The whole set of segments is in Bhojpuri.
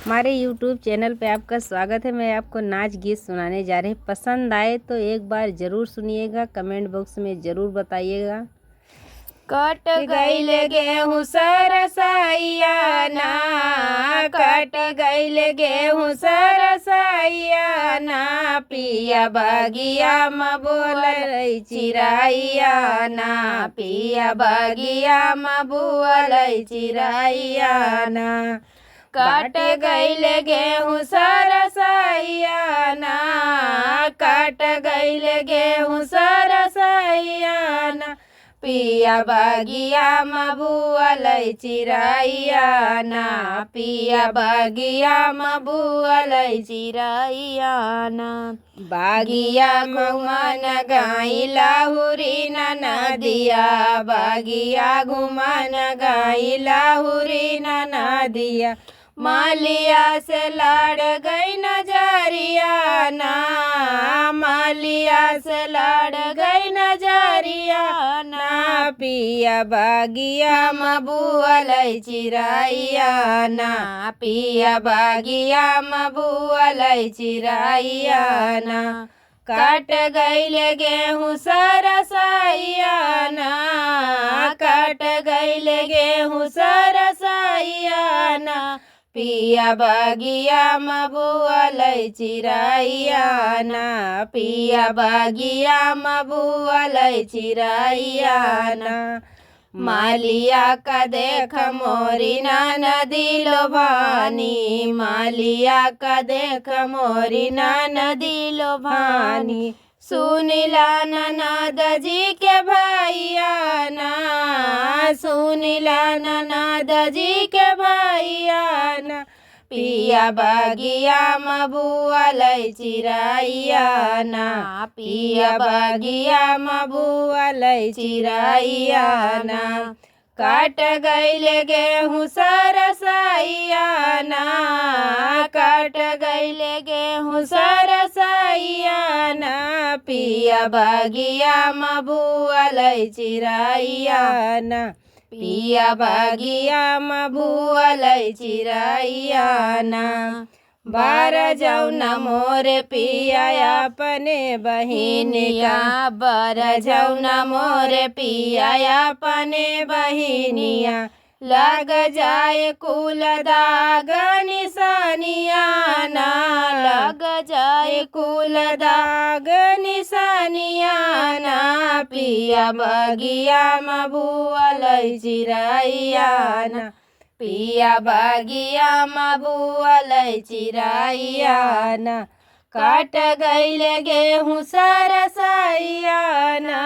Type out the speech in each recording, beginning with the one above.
हमारे YouTube चैनल पे आपका स्वागत है। मैं आपको नाच गीत सुनाने जा रही। पसंद आए तो एक बार ज़रूर सुनिएगा, कमेंट बॉक्स में ज़रूर बताइएगा। कट गईल गेहूँ सरसैया ना, कट गईल गेहूँ सरसैया ना, पिया बगिया में बोलै चिड़ैया ना, पिया बगिया में बोलै चिड़ैया ना। काट गईल गेहूँ सरसैया ना, काट गईल गेहूँ सरसैया ना, पिया बगिया में बोलै चिड़ैया ना, पिया बगिया में बोलै चिड़ैया ना। बागिया मन गाई लाहुरी नदिया, बागिया घुमन गाई लाहुरी नदिया, मालिया से लड़ गई नजरिया ना, मालिया से लड़ गई नजरिया ना, पिया बागिया में बोलै चिड़ैया ना, पिया बागिया में बोलै चिड़ैया ना। काट गईल गेहूँ सरसैया ना, काट गईल गेहूँ सरसैया ना, पिया बगिया में बोलै चिड़ैया ना, पिया बगिया में बोलै चिड़ैया ना। मालिया का देख मोरी नदी लोभानी, मालिया का देख मोरी नदी लोभानी, सुनिला ननद जी के भैया ना, सुनिला ननद जी के भैया ना, पिया बगिया में बोलै चिड़ैया ना, पिया बगिया में बोलै चिड़ैया ना। काट गईल गेहूँ सरसैया ना, काट गईल गेहूँ सरसैया ना, पिया बगिया में बोलै चिड़ैया ना, पिया बगिया में बोलै चिड़ैया ना। बार जौना मोर पिया अपने बहिनिया, बार जौना मोर पिया अपने बहिनिया, लग जाए कुल दाग निशानिया ना, लग जाए कुल दाग निशानिया ना, पिया बगिया में बोलै चिड़ैया ना, पिया बगिया में बोलै चिड़ैया ना। काट गईल गेहूँ सरसैया ना,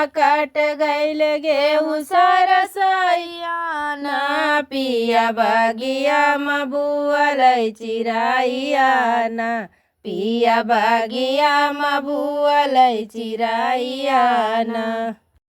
काट गईल गेहूँ सरसैया ना, पिया बगिया में बोलै चिड़ैया ना, पिया बगिया में बोलै चिड़ैया ना।